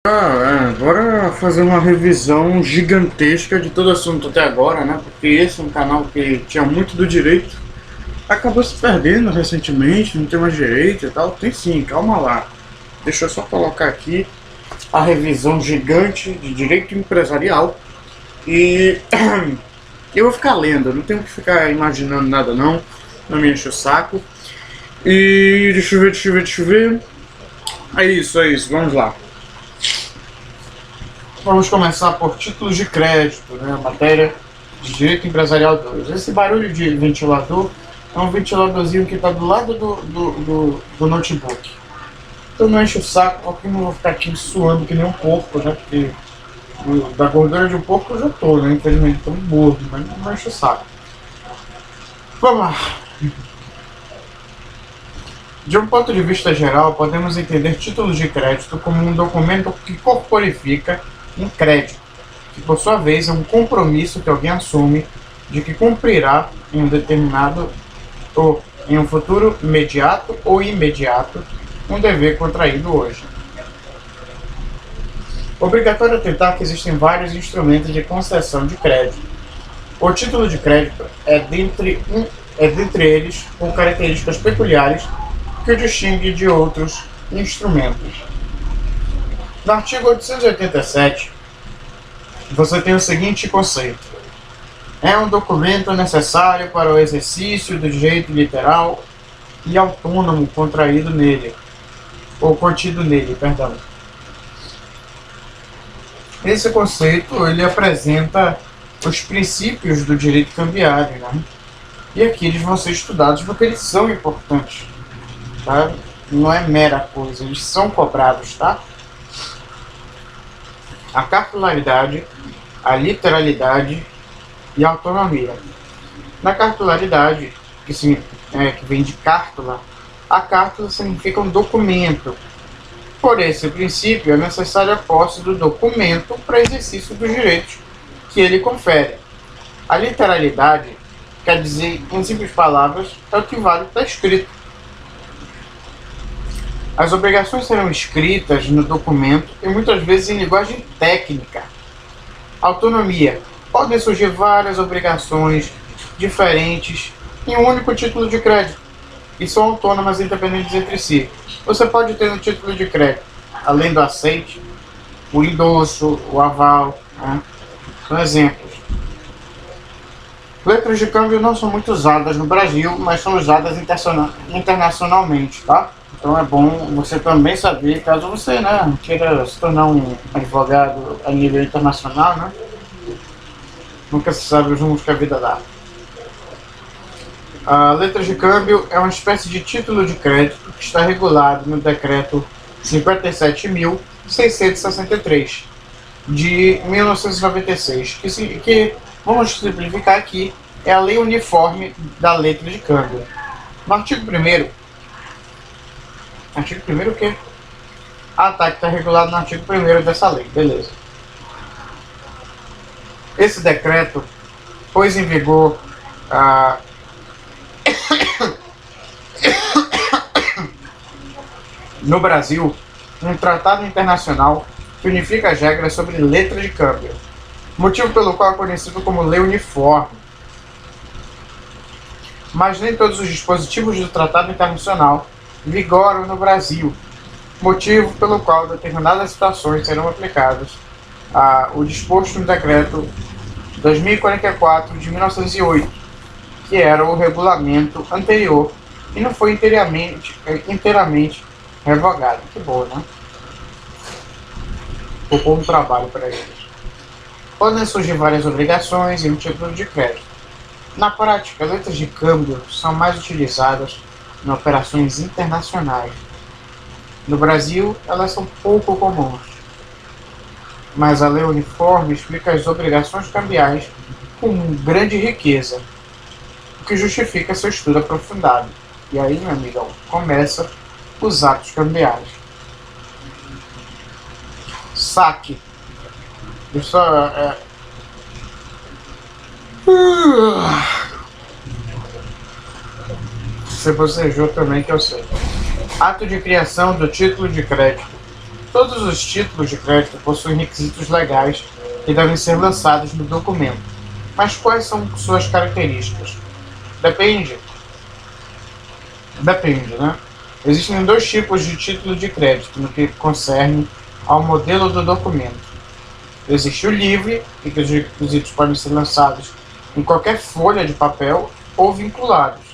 Agora fazer uma revisão gigantesca de todo o assunto até agora, né? Porque esse é um canal que tinha muito do direito, acabou se perdendo recentemente, não tem mais direito e tal. Tem sim, calma lá. Deixa eu só colocar aqui a revisão gigante de direito empresarial e eu vou ficar lendo, não tenho que ficar imaginando nada não me enche o saco. E deixa eu ver. É isso, vamos lá. Vamos começar por títulos de crédito, né? Matéria de direito empresarial 2. Esse barulho de ventilador é um ventiladorzinho que está do lado do notebook. Então não enche o saco, porque não vou ficar aqui suando que nem um porco, né? Porque da gordura de um porco eu já tô, né? Infelizmente tô gordo, mas não enche o saco. Vamos lá. De um ponto de vista geral, podemos entender títulos de crédito como um documento que corporifica um crédito, que por sua vez é um compromisso que alguém assume de que cumprirá em um determinado ou em um futuro imediato ou imediato um dever contraído hoje. Obrigatório atentar que existem vários instrumentos de concessão de crédito. O título de crédito é dentre eles com características peculiares que o distingue de outros instrumentos. No artigo 887, você tem o seguinte conceito: é um documento necessário para o exercício do direito literal e autônomo contraído nele, ou contido nele, perdão. Esse conceito, ele apresenta os princípios do direito cambiário, né? E aqui eles vão ser estudados porque eles são importantes, tá? Não é mera coisa, eles são cobrados, tá? A cartularidade, a literalidade e a autonomia. Na cartularidade, que vem de cártula, a cártula significa um documento. Por esse princípio, é necessária a posse do documento para exercício dos direitos que ele confere. A literalidade quer dizer, em simples palavras, é o que vale está escrito. As obrigações serão escritas no documento e muitas vezes em linguagem técnica. Autonomia. Podem surgir várias obrigações diferentes em um único título de crédito e são autônomas e independentes entre si. Você pode ter no título de crédito, além do aceite, o endosso, o aval, né? São exemplos. Letras de câmbio não são muito usadas no Brasil, mas são usadas internacionalmente, tá? Então é bom você também saber, caso você, né, queira se tornar um advogado a nível internacional, né? Nunca se sabe os rumos que a vida dá. A letra de câmbio é uma espécie de título de crédito que está regulado no decreto 57.663 de 1996, que vamos simplificar aqui, é a lei uniforme da letra de câmbio. No artigo 1º, artigo 1º o quê? Ah, tá, que está regulado no artigo 1º dessa lei, beleza. Esse decreto pôs em vigor no Brasil um tratado internacional que unifica as regras sobre letra de câmbio, motivo pelo qual é conhecido como lei uniforme. Mas nem todos os dispositivos do tratado internacional vigoram no Brasil, motivo pelo qual determinadas situações serão aplicadas o disposto no decreto 2044 de 1908, que era o regulamento anterior e não foi inteiramente revogado. Que bom, né? Ficou um trabalho para eles. Podem surgir várias obrigações em um título de crédito. Na prática, letras de câmbio são mais utilizadas em operações internacionais. No Brasil, elas são pouco comuns, mas a lei uniforme explica as obrigações cambiais com grande riqueza, o que justifica seu estudo aprofundado. E aí, meu amigão, começa os atos cambiais. Saque. Isso Você bocejou também, que eu sei. Ato de criação do título de crédito. Todos os títulos de crédito possuem requisitos legais que devem ser lançados no documento. Mas quais são suas características? Depende, né? Existem dois tipos de título de crédito no que concerne ao modelo do documento. Existe o livre, em que os requisitos podem ser lançados em qualquer folha de papel ou vinculados,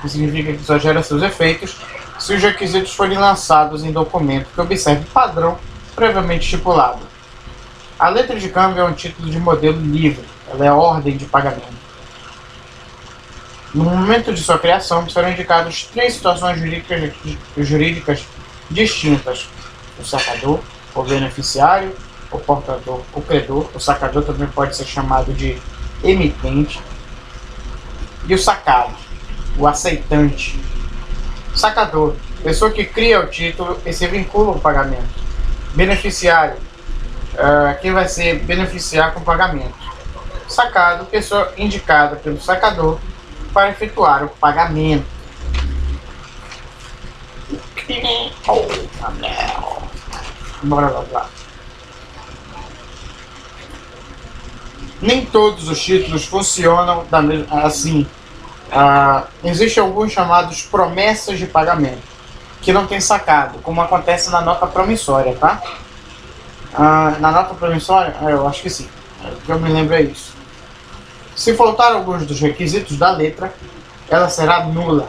que significa que só gera seus efeitos se os requisitos forem lançados em documento que observe padrão previamente estipulado. A letra de câmbio é um título de modelo livre, ela é a ordem de pagamento. No momento de sua criação, serão indicadas três situações jurídicas distintas: o sacador, o beneficiário, o portador, o credor. O sacador também pode ser chamado de emitente. E o sacado, o aceitante. Sacador, pessoa que cria o título e se vincula ao pagamento. Beneficiário, quem vai se beneficiar com o pagamento. Sacado, pessoa indicada pelo sacador para efetuar o pagamento. Bora lá. Nem todos os títulos funcionam assim. Existem alguns chamados promessas de pagamento, que não tem sacado, como acontece na nota promissória, tá? Na nota promissória, eu acho que sim, que eu me lembro é isso. Se faltar alguns dos requisitos da letra, ela será nula.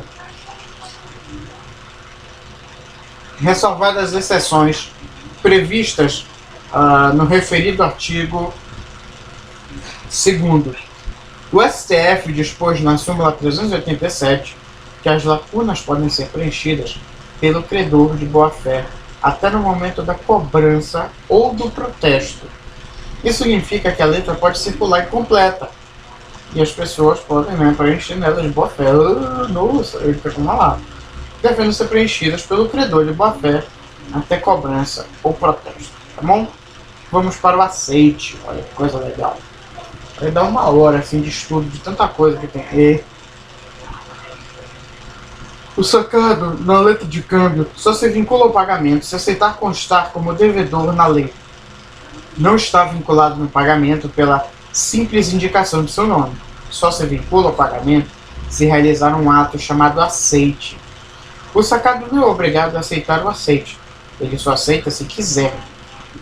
Ressalvadas as exceções previstas no referido artigo 2º. O STF dispôs na súmula 387 que as lacunas podem ser preenchidas pelo credor de boa-fé até no momento da cobrança ou do protesto. Isso significa que a letra pode circular incompleta e as pessoas podem preencher nela de boa-fé. Nossa, ele fica lá. Devendo ser preenchidas pelo credor de boa-fé até cobrança ou protesto. Tá bom? Vamos para o aceite. Olha que coisa legal. Vai dar uma hora assim, de estudo de tanta coisa que tem. O sacado na letra de câmbio só se vincula ao pagamento se aceitar constar como devedor na lei. Não está vinculado no pagamento pela simples indicação de seu nome. Só se vincula ao pagamento se realizar um ato chamado aceite. O sacado não é obrigado a aceitar o aceite. Ele só aceita se quiser.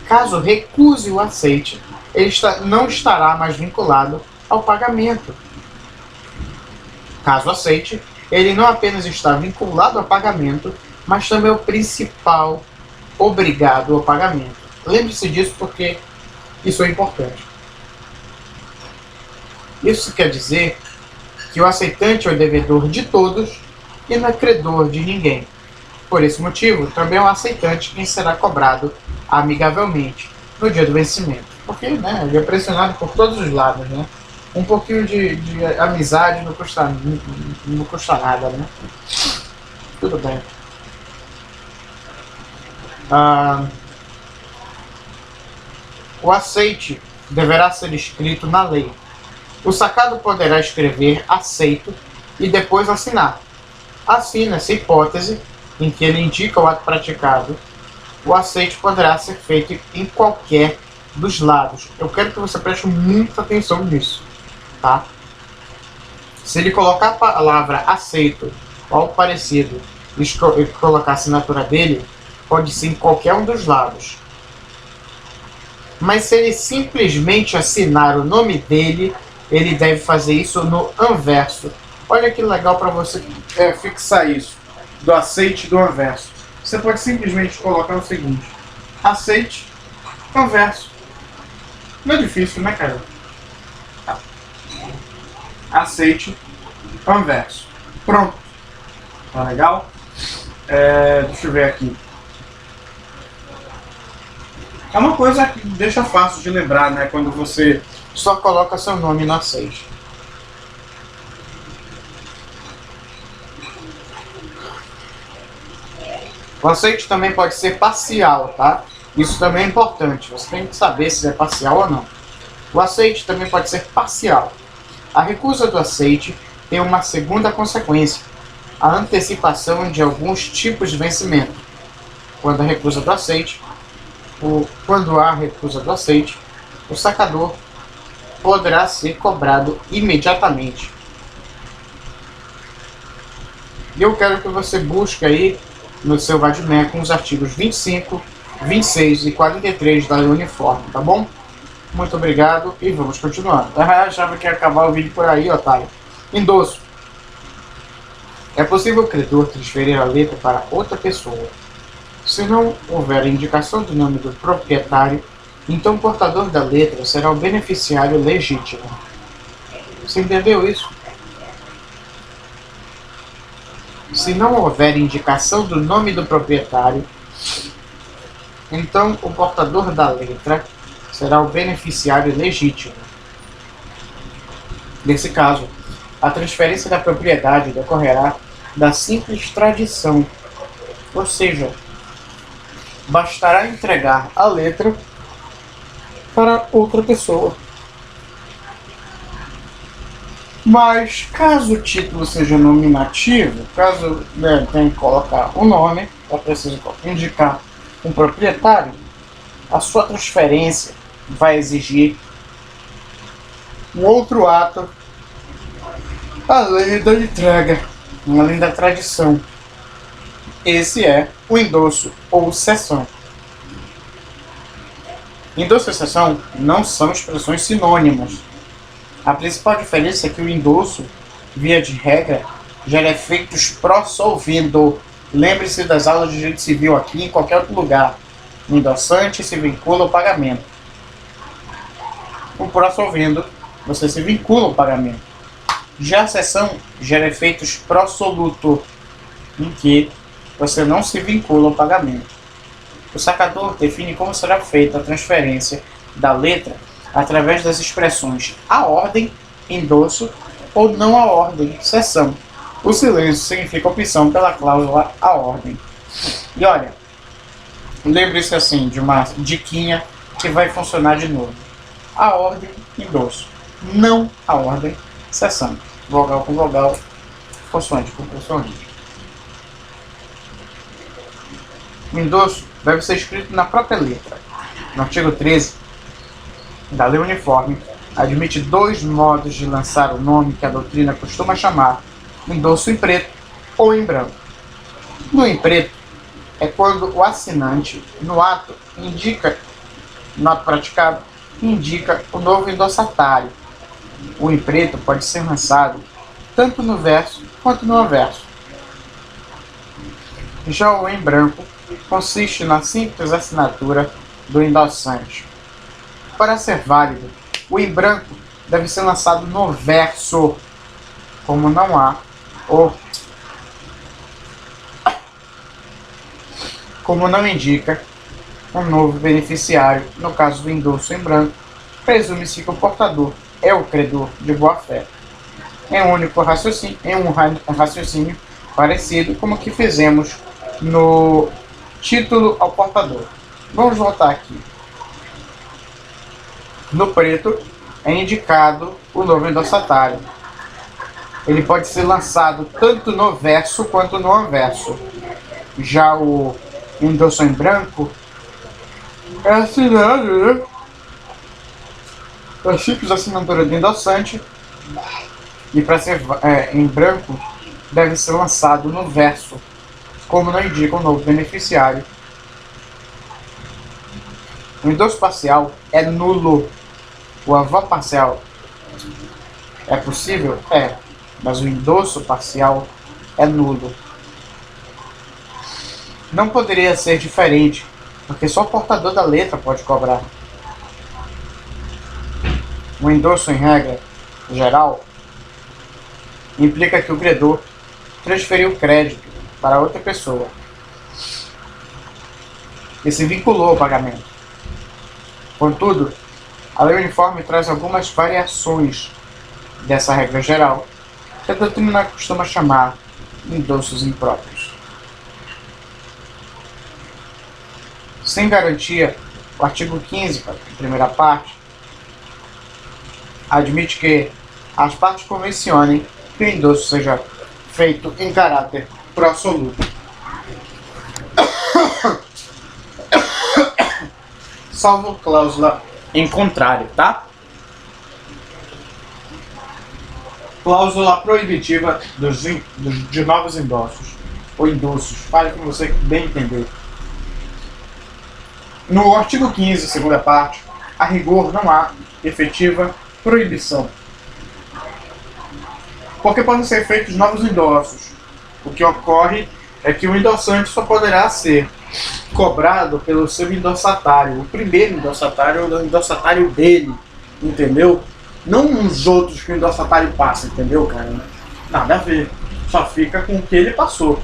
Caso recuse o aceite, ele não estará mais vinculado ao pagamento. Caso aceite, ele não apenas está vinculado ao pagamento, mas também é o principal obrigado ao pagamento. Lembre-se disso porque isso é importante. Isso quer dizer que o aceitante é o devedor de todos e não é credor de ninguém. Por esse motivo, também é o aceitante quem será cobrado amigavelmente no dia do vencimento. Porque ele é pressionado por todos os lados, né? Um pouquinho de amizade não custa nada, né? Tudo bem. O aceite deverá ser escrito na lei. O sacado poderá escrever aceito e depois assinar. Assim, nessa hipótese, em que ele indica o ato praticado, o aceite poderá ser feito em qualquer dos lados. Eu quero que você preste muita atenção nisso, tá? Se ele colocar a palavra aceito ou algo parecido e colocar a assinatura dele, pode ser em qualquer um dos lados. Mas se ele simplesmente assinar o nome dele, ele deve fazer isso no anverso. Olha que legal para você fixar isso, do aceite e do anverso. Você pode simplesmente colocar o seguinte: aceite, anverso. Não é difícil, né, cara? Aceite, anverso. Pronto. Tá legal? Deixa eu ver aqui. É uma coisa que deixa fácil de lembrar, né? Quando você só coloca seu nome no aceite. O aceite também pode ser parcial, tá? Isso também é importante. Você tem que saber se é parcial ou não. O aceite também pode ser parcial. A recusa do aceite tem uma segunda consequência: a antecipação de alguns tipos de vencimento. Quando a recusa do aceite Quando há recusa do aceite, o sacador poderá ser cobrado imediatamente. E eu quero que você busque aí no seu Vadmecum os artigos 25, 26 e 43 da lei uniforme, tá bom? Muito obrigado e vamos continuando. Achava que ia acabar o vídeo por aí, otário. Endosso. É possível o credor transferir a letra para outra pessoa. Se não houver indicação do nome do proprietário, então o portador da letra será o beneficiário legítimo. Você entendeu isso? Se não houver indicação do nome do proprietário, então o portador da letra será o beneficiário legítimo. Nesse caso, a transferência da propriedade decorrerá da simples tradição, ou seja, bastará entregar a letra para outra pessoa. Mas caso o título seja nominativo, caso tenha que colocar um nome, é preciso indicar um proprietário, a sua transferência vai exigir um outro ato além da entrega, além da tradição. Esse é o endosso ou cessão. Endosso e cessão não são expressões sinônimas. A principal diferença é que o endosso, via de regra, gera efeitos pró-solvendo. Lembre-se das aulas de direito civil aqui e em qualquer outro lugar. O endossante se vincula ao pagamento. O pró-solvendo, você se vincula ao pagamento. Já a cessão gera efeitos pró-soluto, em que você não se vincula ao pagamento. O sacador define como será feita a transferência da letra através das expressões a ordem, endosso ou não a ordem, cessão. O silêncio significa opção pela cláusula a ordem. E olha, lembre-se assim de uma diquinha que vai funcionar de novo. A ordem, endosso. Não a ordem, cessão. Vogal com vogal, consoante com consoante. O endosso deve ser escrito na própria letra. No artigo 13 da Lei Uniforme, admite dois modos de lançar o nome que a doutrina costuma chamar endosso em preto ou em branco. No em preto é quando o assinante, no ato praticado, indica o novo endossatário. O em preto pode ser lançado tanto no verso quanto no anverso. Já o em branco consiste na simples assinatura do endossante. Para ser válido, o em branco deve ser lançado no verso, como não há, ou como não indica um novo beneficiário. No caso do endosso em branco, presume-se que o portador é o credor de boa-fé. Em um raciocínio parecido como o que fizemos no título ao portador. Vamos voltar aqui. No preto é indicado o novo endossatário. Ele pode ser lançado tanto no verso quanto no anverso. Já o endosso em branco é assinado, né? A simples assinatura do endossante, e para ser em branco deve ser lançado no verso, como não indica o novo beneficiário. O endosso parcial é nulo. O avó parcial é possível? É, mas o endosso parcial é nulo. Não poderia ser diferente, porque só o portador da letra pode cobrar. O endosso, em regra geral, implica que o credor transferiu o crédito para outra pessoa e se vinculou ao pagamento. Contudo, a Lei Uniforme traz algumas variações dessa regra geral, que a doutrina costuma chamar de endossos impróprios. Sem garantia, o artigo 15, primeira parte, admite que as partes convencionem que o endosso seja feito em caráter pró-soluto. salvo cláusula em contrário, tá? Cláusula proibitiva de novos endossos ou endossos. Fale como você bem entender. No artigo 15, segunda parte, a rigor não há efetiva proibição, porque podem ser feitos novos endossos. O que ocorre é que o endossante só poderá ser cobrado pelo seu endossatário, o primeiro endossatário ou o endossatário dele, entendeu? Não os outros que o endossatário passa, entendeu, cara? Nada a ver. Só fica com o que ele passou.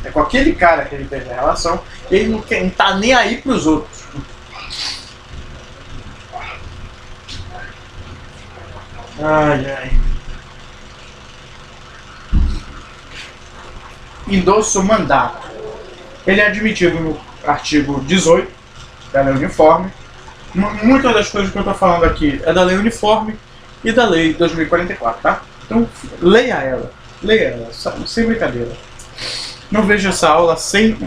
É com aquele cara que ele teve a relação, e ele não tá nem aí pros outros. Ai, ai. Endosso mandato. Ele é admitido no artigo 18 da Lei Uniforme. Muitas das coisas que eu estou falando aqui é da Lei Uniforme e da Lei 2044, tá? Então, leia ela, sem brincadeira. Não vejo essa aula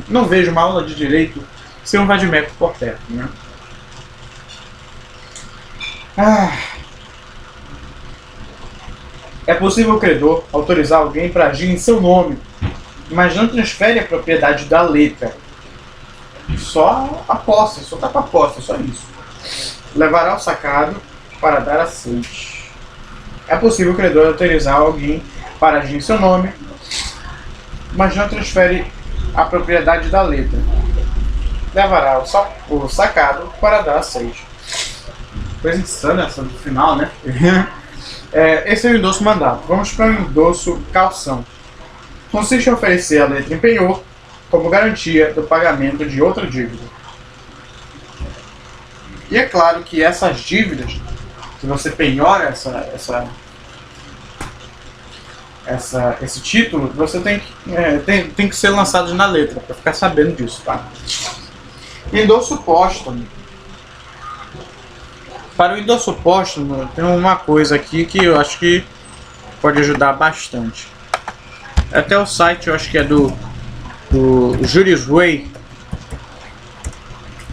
não vejo uma aula de direito sem um vadimeco por perto, né? É possível o credor autorizar alguém para agir em seu nome, mas não transfere a propriedade da letra. Só a posse, só tá com a posse, só isso. Levará o sacado para dar aceite. É possível o credor autorizar alguém para agir em seu nome, mas não transfere a propriedade da letra. Levará o sacado para dar aceite. Coisa insana essa no final, né? Esse é o endosso mandato. Vamos para o endosso calção. Consiste em oferecer a letra em penhor como garantia do pagamento de outra dívida. E é claro que essas dívidas, se você penhora esse título, você tem que ser lançado na letra, para ficar sabendo disso, tá? Endosso póstumo. Para o endosso póstumo, tem uma coisa aqui que eu acho que pode ajudar bastante. Até o site, eu acho que é do Jurisway.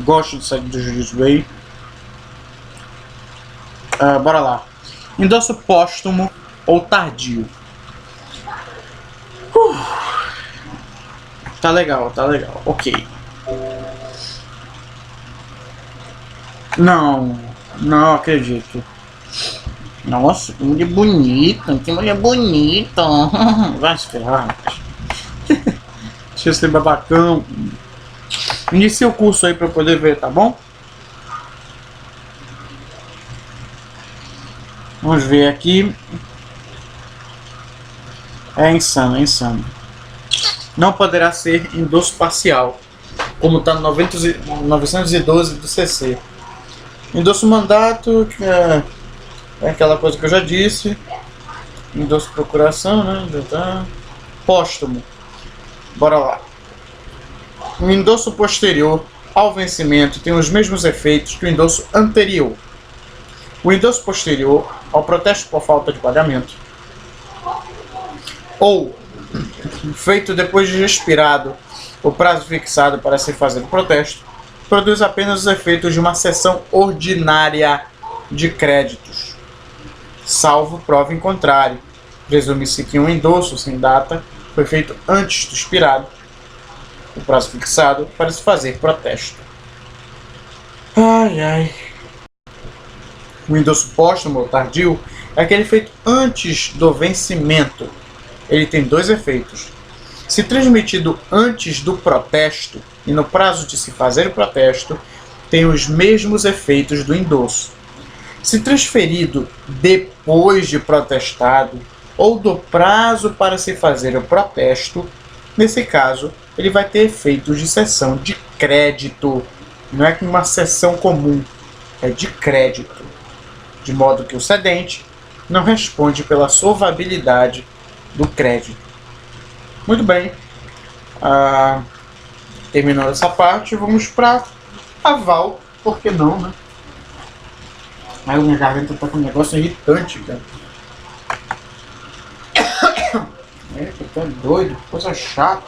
Gosto do site do Jurisway. Bora lá. Endosso póstumo ou tardio. Tá legal, ok. Não acredito. Nossa, que mulher bonita, Vai se ferrar. Deixa eu ser babacão. Inicie o curso aí pra eu poder ver, tá bom? Vamos ver aqui. É insano. Não poderá ser endosso parcial, como está no 912 do CC. Endosso mandato, que é aquela coisa que eu já disse. Endosso procuração, né? Póstumo. Bora lá. O endosso posterior ao vencimento tem os mesmos efeitos que o endosso anterior. O endosso posterior ao protesto por falta de pagamento, ou feito depois de expirado o prazo fixado para se fazer o protesto, produz apenas os efeitos de uma cessão ordinária de créditos, salvo prova em contrário. Presume-se que um endosso sem data foi feito antes do expirado o prazo fixado para se fazer protesto. O endosso póstumo ou tardio é aquele feito antes do vencimento. Ele tem dois efeitos. Se transmitido antes do protesto e no prazo de se fazer o protesto, tem os mesmos efeitos do endosso. Se transferido depois de protestado ou do prazo para se fazer o protesto, nesse caso, ele vai ter efeitos de cessão de crédito. Não é uma cessão comum, é de crédito. De modo que o cedente não responde pela solvabilidade do crédito. Muito bem. Terminando essa parte, vamos para aval. Por que não, né? Aí minha garganta tá com um negócio irritante, cara. Tu tá doido, coisa chata.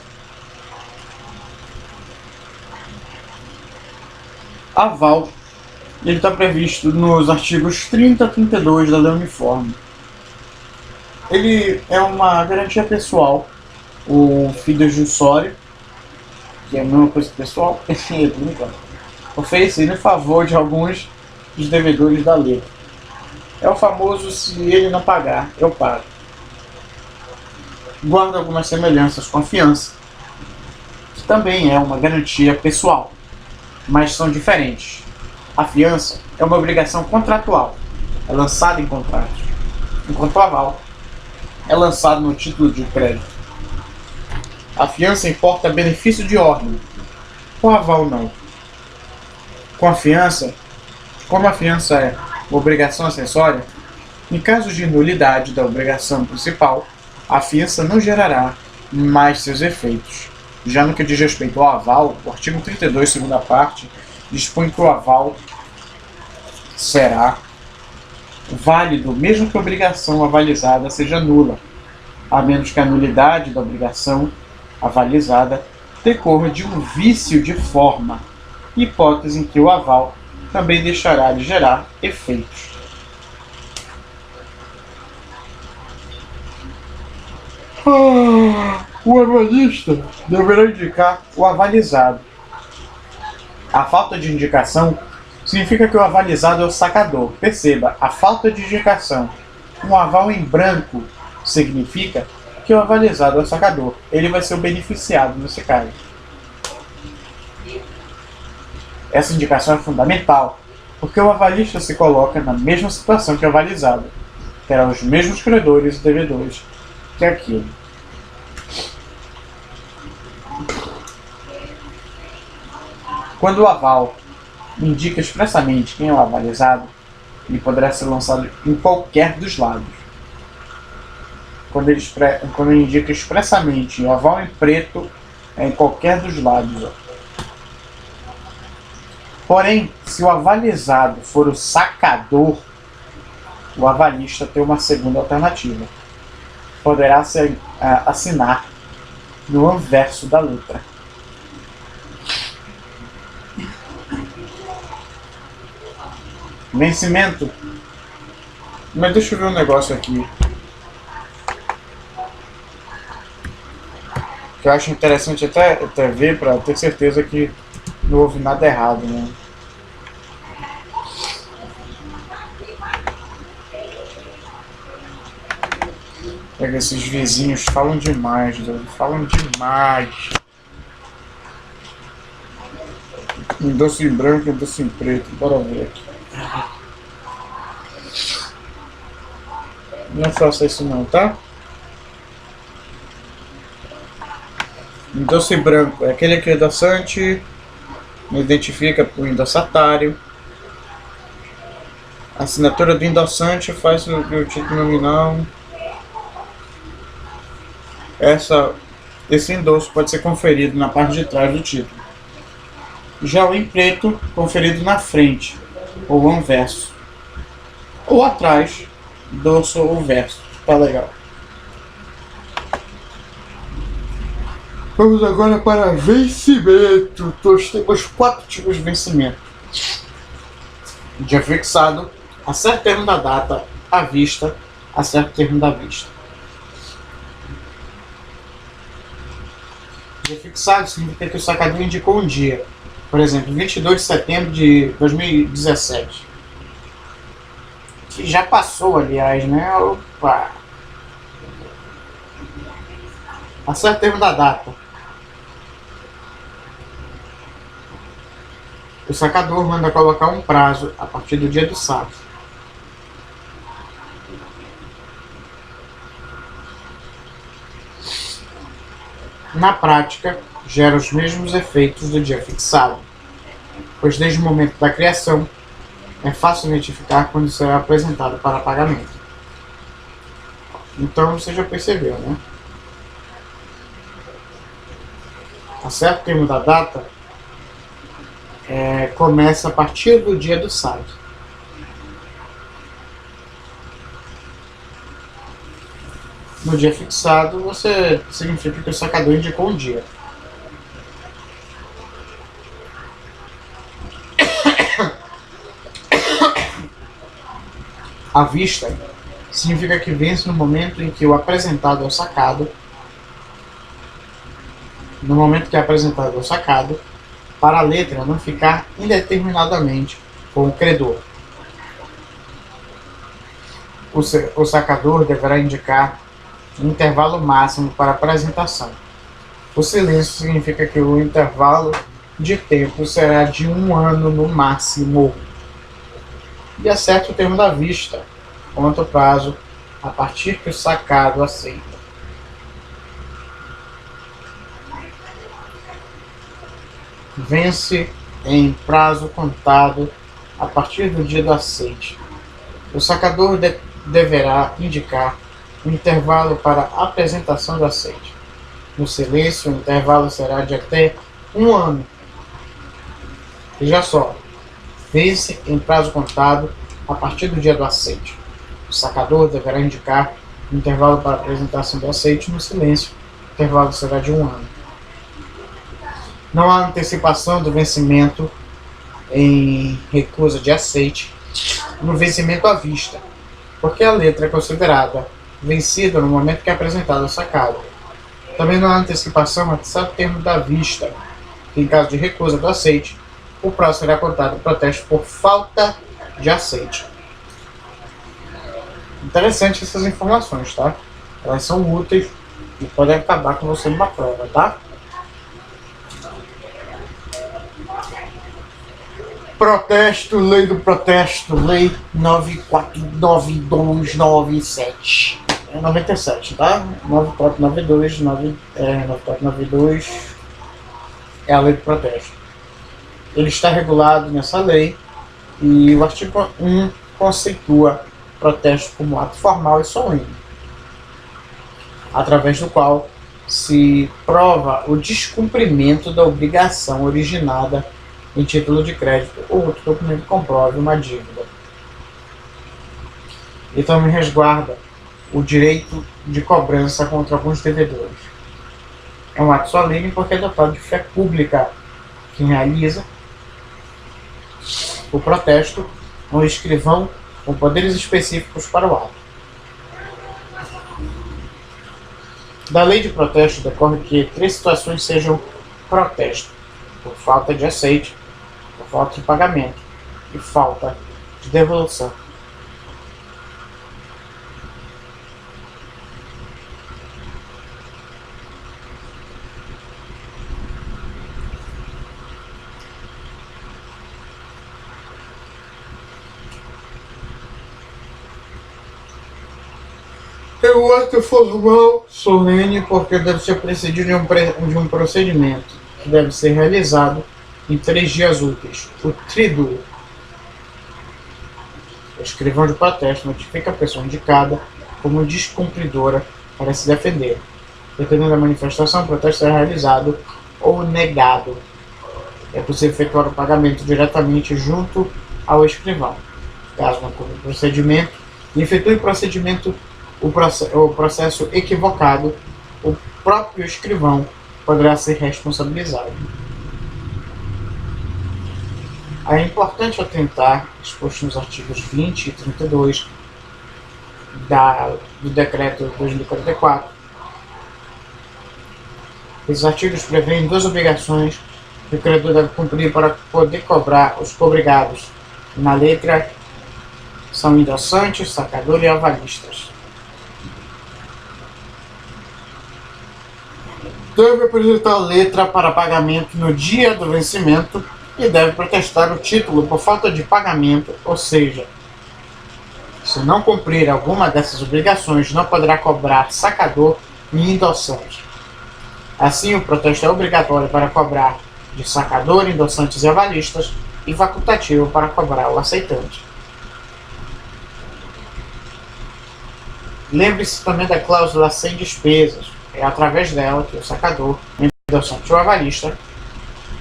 Aval. Ele está previsto nos artigos 30 a 32 da Lei Uniforme. Ele é uma garantia pessoal, o fidejussório, que é a mesma coisa que pessoal, oferecido em favor de alguns dos devedores da lei. É o famoso se ele não pagar, eu pago. Guarda algumas semelhanças com a fiança, que também é uma garantia pessoal, mas são diferentes. A fiança é uma obrigação contratual, é lançada em contratos, enquanto o aval é lançado no título de crédito. A fiança importa benefício de ordem, o aval não. Com a fiança, como a fiança é uma obrigação acessória, em caso de nulidade da obrigação principal, a fiança não gerará mais seus efeitos. Já no que diz respeito ao aval, o artigo 32, segunda parte, dispõe que o aval será válido mesmo que a obrigação avalizada seja nula, a menos que a nulidade da obrigação avalizada decorra de um vício de forma, hipótese em que o aval também deixará de gerar efeitos. O avalista deverá indicar o avalizado. A falta de indicação significa que o avalizado é o sacador. Perceba, a falta de indicação. Um aval em branco significa que o avalizado é o sacador. Ele vai ser o beneficiado nesse caso. Essa indicação é fundamental, porque o avalista se coloca na mesma situação que o avalizado. Terá os mesmos credores e devedores que aquilo. Quando o aval indica expressamente quem é o avalizado, ele poderá ser lançado em qualquer dos lados. Quando ele indica expressamente o aval em preto, é em qualquer dos lados. Porém, se o avalizado for o sacador, o avalista tem uma segunda alternativa. Poderá assinar no anverso da letra. Vencimento. Mas deixa eu ver um negócio aqui que eu acho interessante até ver para ter certeza que não houve nada errado, né? Pega esses vizinhos, falam demais, falam demais. Um doce em branco e um doce em preto, bora ver aqui. Não faça isso não, tá? Um doce branco é aquele que é endossante, não identifica o endossatário. A assinatura do endossante faz o título nominal. Esse endosso pode ser conferido na parte de trás do título. Já o em preto, conferido na frente, ou anverso. Ou atrás, dorso ou verso. Tá legal. Vamos agora para vencimento. Temos 4 tipos de vencimento. Dia fixado, acerto termo da data, à vista, acerto termo da vista. Dia fixado significa que o sacador indicou um dia. Por exemplo, 22 de setembro de 2017. Que já passou, aliás, né? Opa! Acerto termo da data. O sacador manda colocar um prazo a partir do dia do saque. Na prática, gera os mesmos efeitos do dia fixado, pois desde o momento da criação é fácil identificar quando será apresentado para pagamento. Então você já percebeu, né? Acerto termo da data começa a partir do dia do saque. No dia fixado, você significa que o sacador indicou um dia. À vista significa que vence no momento em que o apresentado é sacado, para a letra não ficar indeterminadamente com o credor. O sacador deverá indicar um intervalo máximo para a apresentação. O silêncio significa que o intervalo de tempo será de 1 ano no máximo. E acerta o termo da vista, quanto ao prazo, a partir que o sacado aceita. Vence em prazo contado a partir do dia do aceite. O sacador deverá indicar um intervalo para a apresentação do aceite. No silêncio, o intervalo será de até 1 ano. Veja só, vence em prazo contado a partir do dia do aceite. O sacador deverá indicar um intervalo para a apresentação do aceite. No silêncio, o intervalo será de 1 ano. Não há antecipação do vencimento em recusa de aceite no vencimento à vista, porque a letra é considerada vencida no momento que é apresentado o sacado. Também não há antecipação até o termo da vista, que em caso de recusa do aceite, o prazo será contado protesto por falta de aceite. Interessante essas informações, tá? Elas são úteis e podem acabar com você numa prova, tá? Protesto, lei do protesto, lei 949297. É 97, tá? 9492 é a lei do protesto. Ele está regulado nessa lei e o artigo 1 conceitua protesto como ato formal e solene, através do qual se prova o descumprimento da obrigação originada em título de crédito ou outro documento que comprove uma dívida. E também resguarda o direito de cobrança contra alguns devedores. É um ato solene porque é dotado de fé pública. Quem realiza o protesto é um escrivão com poderes específicos para o ato. Da lei de protesto decorre que 3 situações sejam protesto: por falta de aceite, por falta de pagamento e falta de devolução. É um ato formal solene porque deve ser precedido de um procedimento que deve ser realizado em 3 dias úteis. O tríduo. O escrivão de protesto notifica a pessoa indicada como descumpridora para se defender. Dependendo da manifestação, o protesto será realizado ou negado. É possível efetuar o pagamento diretamente junto ao escrivão. Caso não cumpra o procedimento, e efetue o processo equivocado, o próprio escrivão poderá ser responsabilizado. É importante atentar, exposto nos artigos 20 e 32 do Decreto 2044. Esses artigos prevêem 2 obrigações que o credor deve cumprir para poder cobrar os cobrigados. Na letra, são endossantes, sacador e avalistas. Deve apresentar a letra para pagamento no dia do vencimento e deve protestar o título por falta de pagamento, ou seja, se não cumprir alguma dessas obrigações, não poderá cobrar sacador e endossante. Assim, o protesto é obrigatório para cobrar de sacador, endossantes e avalistas e facultativo para cobrar o aceitante. Lembre-se também da cláusula sem despesas. É através dela que o sacador, o endossante ou o avalista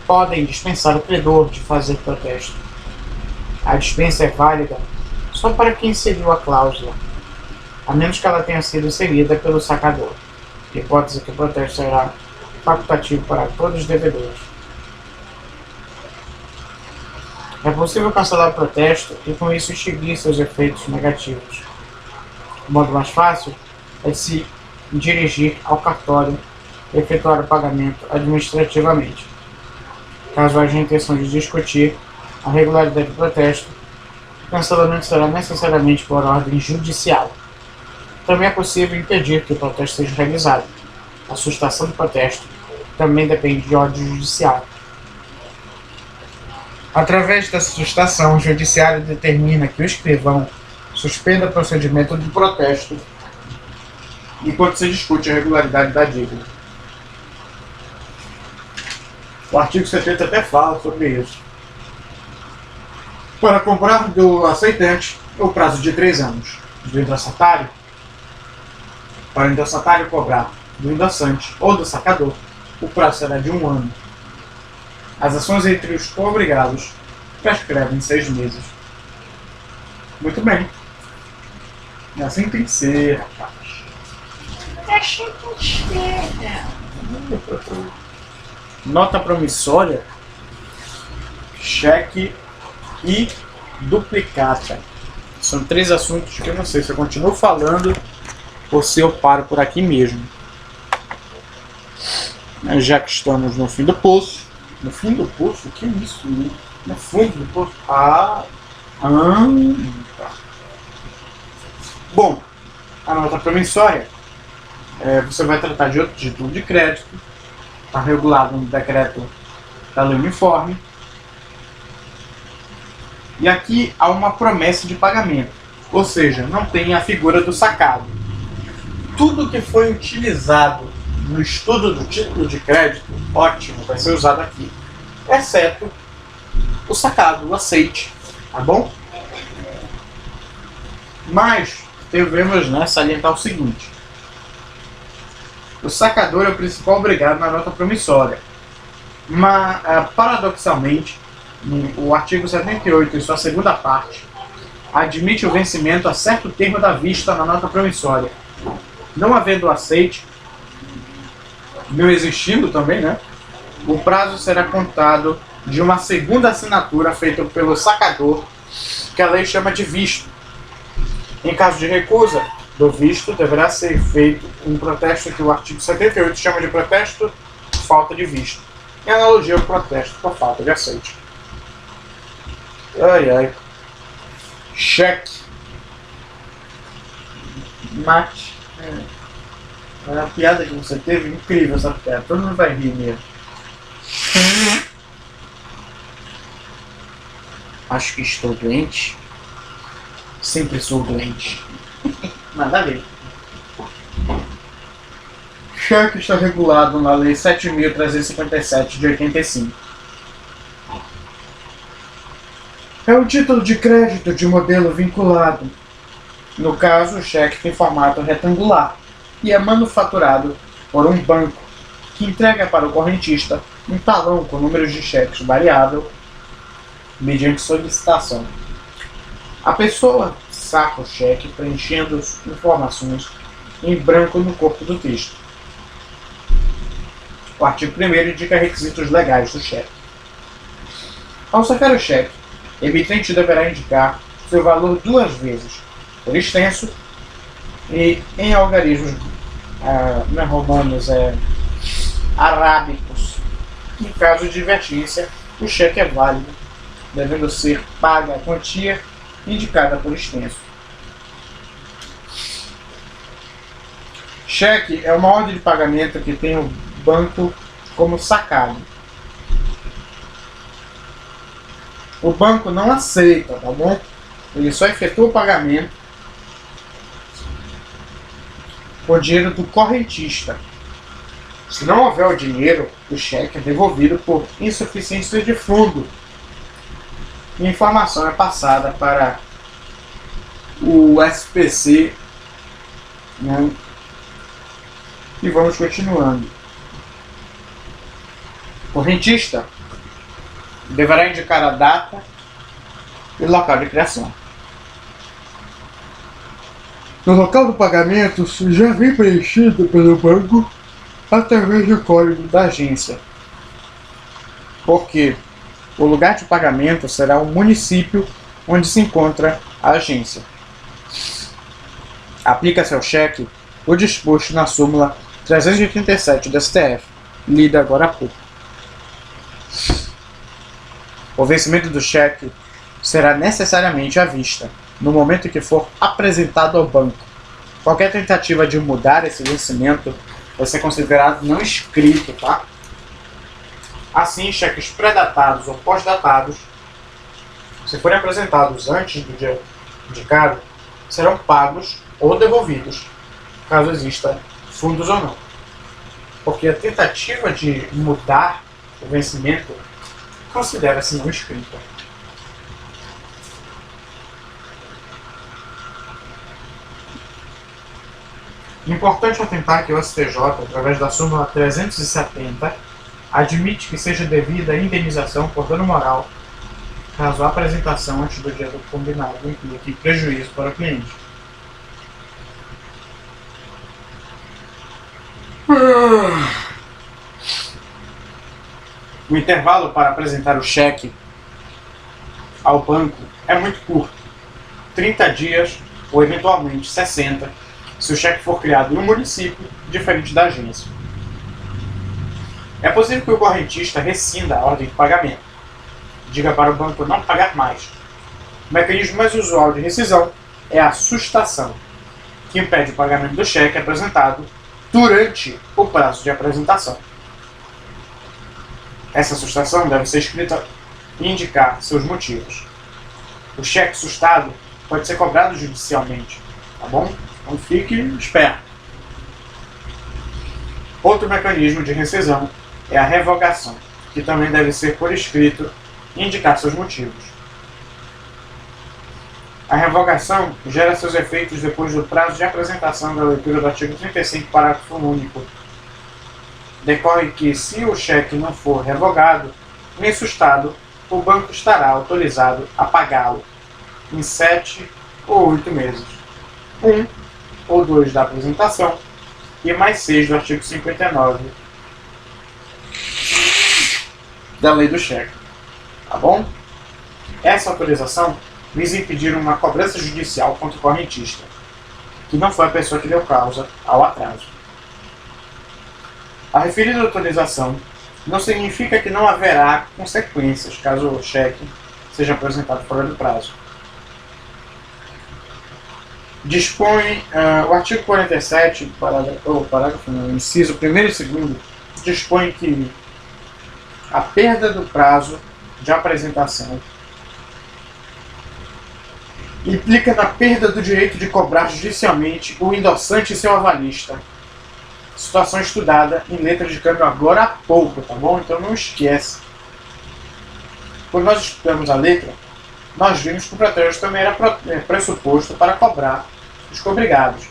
podem dispensar o credor de fazer protesto. A dispensa é válida só para quem inseriu a cláusula, a menos que ela tenha sido inserida pelo sacador. Hipótese que o protesto será facultativo para todos os devedores. É possível cancelar o protesto e com isso extinguir seus efeitos negativos. O modo mais fácil é de se dirigir ao cartório e efetuar o pagamento administrativamente. Caso haja intenção de discutir a regularidade do protesto, o cancelamento será necessariamente por ordem judicial. Também é possível impedir que o protesto seja realizado. A sustação do protesto também depende de ordem judicial. Através dessa sustação, o judiciário determina que o escrivão suspenda o procedimento do protesto enquanto se discute a regularidade da dívida. O artigo 70 até fala sobre isso. Para comprar do aceitante, o prazo de 3 anos. Do endossatario, para o endossatario cobrar do endossante ou do sacador, o prazo será de 1 ano. As ações entre os obrigados prescrevem 6 meses. Muito bem. E assim tem que ser, rapaz. Assim tem que ser. Nota promissória, cheque e duplicata. São 3 assuntos que eu não sei se eu continuo falando ou se eu paro por aqui mesmo. Já que estamos no fim do poço. No fim do poço? O que é isso? No fundo do poço? Bom, a nota promissória, você vai tratar de outro título de crédito. Está regulado no decreto da lei uniforme. E aqui há uma promessa de pagamento, ou seja, não tem a figura do sacado. Tudo que foi utilizado no estudo do título de crédito, ótimo, vai ser usado aqui, exceto o sacado, o aceite, tá bom? Mas devemos, salientar o seguinte: o sacador é o principal obrigado na nota promissória, mas paradoxalmente, o artigo 78, em sua segunda parte, admite o vencimento a certo termo da vista na nota promissória. Não havendo aceite, não existindo também, o prazo será contado de uma segunda assinatura feita pelo sacador, que a lei chama de visto. Em caso de recusa do visto, deverá ser feito um protesto que o artigo 78 chama de protesto por falta de visto, em analogia ao protesto por falta de aceite. Cheque. Mate. A piada que você teve, incrível essa piada. Todo mundo vai rir mesmo. Acho que estou doente. Sempre sou doente. Nada a ver. Cheque está regulado na Lei 7.357 de 85. É um título de crédito de modelo vinculado. No caso, o cheque tem formato retangular e é manufaturado por um banco que entrega para o correntista um talão com números de cheques variável mediante solicitação. A pessoa saca o cheque preenchendo as informações em branco no corpo do texto. O artigo 1º indica requisitos legais do cheque. Ao sacar o cheque, o emitente deverá indicar seu valor 2 vezes, por extenso, e em algarismos romanos arábicos. Em caso de divergência, o cheque é válido, devendo ser paga a quantia indicada por extenso. Cheque é uma ordem de pagamento que tem o banco como sacado. O banco não aceita, tá bom? Ele só efetua o pagamento com o dinheiro do correntista. Se não houver o dinheiro, o cheque é devolvido por insuficiência de fundo. E a informação é passada para o SPC. E vamos continuando. Correntista deverá indicar a data e local de criação. O local do pagamento já vem preenchido pelo banco através do código da agência. Por quê? O lugar de pagamento será o município onde se encontra a agência. Aplica-se ao cheque o disposto na súmula 387 do STF, lida agora há pouco. O vencimento do cheque será necessariamente à vista, no momento que for apresentado ao banco. Qualquer tentativa de mudar esse vencimento vai ser considerado não escrito, tá? Assim, cheques pré-datados ou pós-datados, se forem apresentados antes do dia indicado, serão pagos ou devolvidos, caso exista fundos ou não. Porque a tentativa de mudar o vencimento considera-se não escrita. Importante atentar que o STJ, através da súmula 370, admite que seja devida a indenização por dano moral caso a apresentação antes do dia do combinado implique prejuízo para o cliente. O intervalo para apresentar o cheque ao banco é muito curto, 30 dias ou eventualmente 60, se o cheque for criado no município, diferente da agência. É possível que o correntista rescinda a ordem de pagamento, diga para o banco não pagar mais. O mecanismo mais usual de rescisão é a sustação, que impede o pagamento do cheque apresentado durante o prazo de apresentação. Essa sustação deve ser escrita e indicar seus motivos. O cheque sustado pode ser cobrado judicialmente, tá bom? Então fique esperto. Outro mecanismo de rescisão é a revogação, que também deve ser por escrito e indicar seus motivos. A revogação gera seus efeitos depois do prazo de apresentação da leitura do artigo 35, parágrafo único. Decorre que, se o cheque não for revogado nem sustado, o banco estará autorizado a pagá-lo em 7 ou 8 meses. 1 ou 2 da apresentação e mais 6 do artigo 59 da lei do cheque. Tá bom? Essa autorização visa impedir uma cobrança judicial contra o correntista, que não foi a pessoa que deu causa ao atraso. A referida autorização não significa que não haverá consequências caso o cheque seja apresentado fora do prazo. Dispõe o artigo 47, parágrafo não, inciso 1º e 2º, dispõe que a perda do prazo de apresentação implica na perda do direito de cobrar judicialmente o endossante e seu avalista. Situação estudada em letra de câmbio agora há pouco, tá bom? Então não esquece. Quando nós estudamos a letra, nós vimos que o protesto também era pressuposto para cobrar os cobrigados.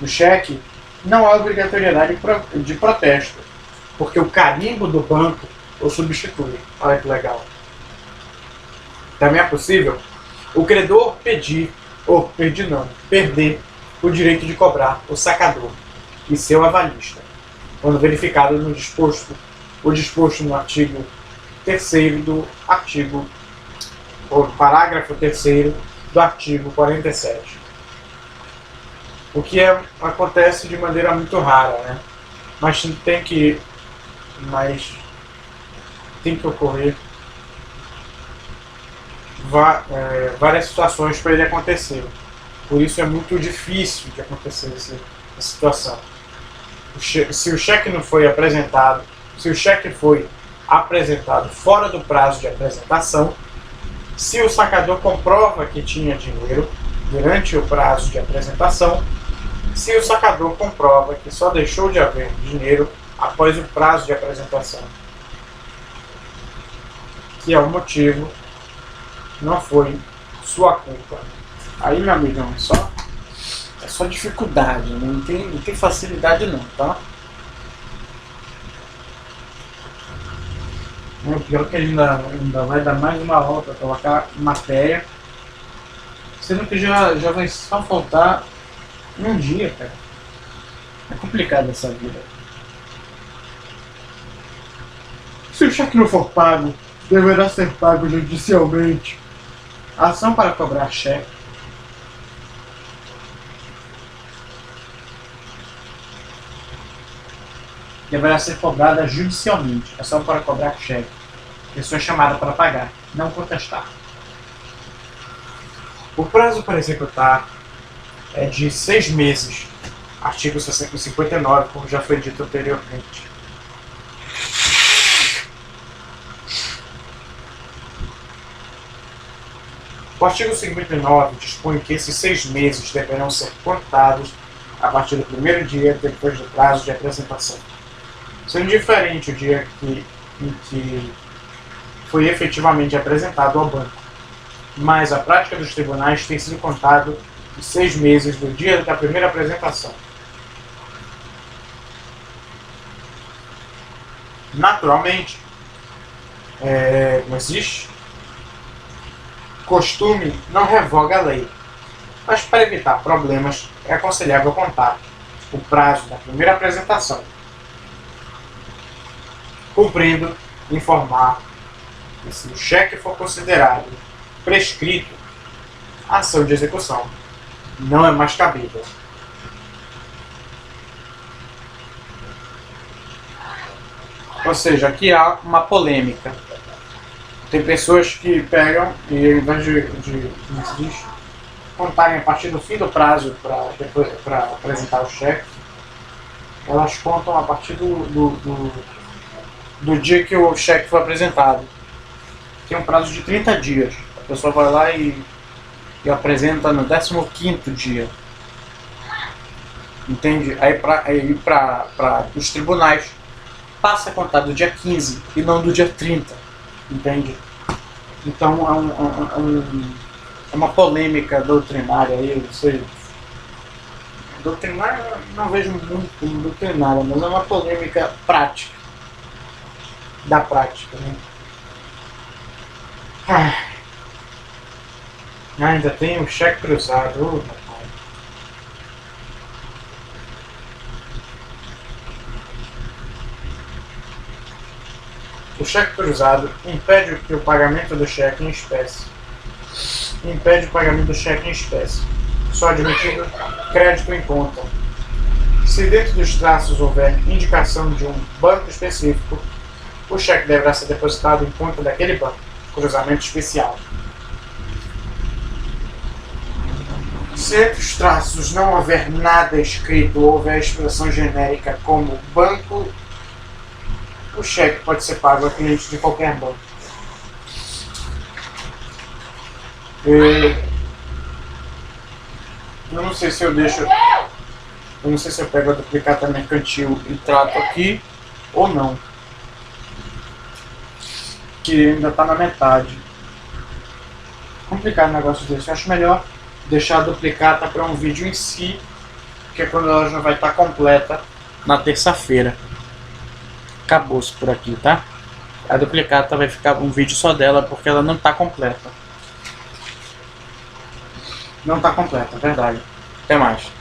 No cheque, não há obrigatoriedade de protesto, porque o carimbo do banco o substitui. Olha que legal. Também é possível o credor perder o direito de cobrar o sacador e seu avalista, quando verificado no disposto no artigo 3º do artigo, ou parágrafo 3º do artigo 47. O que acontece de maneira muito rara, né? Mas tem que ocorrer várias situações para ele acontecer. Por isso é muito difícil de acontecer essa situação. Se o cheque não foi apresentado, se o cheque foi apresentado fora do prazo de apresentação, se o sacador comprova que tinha dinheiro durante o prazo de apresentação, se o sacador comprova que só deixou de haver dinheiro após o prazo de apresentação, que é o motivo, não foi sua culpa. Aí, meu amigão, é só dificuldade, não tem facilidade não, tá? O pior é que ainda vai dar mais uma aula para colocar matéria, sendo que já vai só faltar um dia, cara. É complicado essa vida. Se o cheque não for pago deverá ser pago judicialmente. A ação para cobrar cheque deverá ser cobrada judicialmente. Ação para cobrar cheque. Pessoa chamada para pagar, não contestar. O prazo para executar é de 6 meses. Artigo 659, como já foi dito anteriormente. O artigo 59 dispõe que esses 6 meses deverão ser contados a partir do primeiro dia depois do prazo de apresentação, sendo diferente o dia em que foi efetivamente apresentado ao banco. Mas a prática dos tribunais tem sido contado de 6 meses do dia da primeira apresentação. Naturalmente, não existe costume, não revoga a lei. Mas para evitar problemas, é aconselhável contar o prazo da primeira apresentação, cumprindo informar que se o cheque for considerado prescrito, a ação de execução não é mais cabível. Ou seja, aqui há uma polêmica. Tem pessoas que pegam e, ao invés de contarem a partir do fim do prazo para apresentar o cheque, elas contam a partir do dia que o cheque foi apresentado. Tem um prazo de 30 dias. A pessoa vai lá e apresenta no 15º dia. Entende? Aí para os tribunais passa a contar do dia 15 e não do dia 30. Entende? Então é uma polêmica doutrinária aí, ou seja, doutrinária não vejo muito como doutrinária, mas é uma polêmica prática, da prática, né? Ainda tem o cheque cruzado, rapaz. O cheque cruzado impede o pagamento do cheque em espécie. Impede o pagamento do cheque em espécie. Só admitido crédito em conta. Se dentro dos traços houver indicação de um banco específico, o cheque deverá ser depositado em conta daquele banco. Cruzamento especial. Se entre os traços não houver nada escrito ou houver a expressão genérica como banco, o cheque pode ser pago a cliente de qualquer banco. Eu não sei se eu deixo. Eu não sei se eu pego a duplicata mercantil e trato aqui ou não. Que ainda está na metade. Complicado o negócio desse. Eu acho melhor deixar a duplicata para um vídeo em si, que é quando ela já vai estar completa na terça-feira. Acabou-se por aqui, tá? A duplicata vai ficar um vídeo só dela porque ela não está completa. Não está completa, é verdade. Até mais.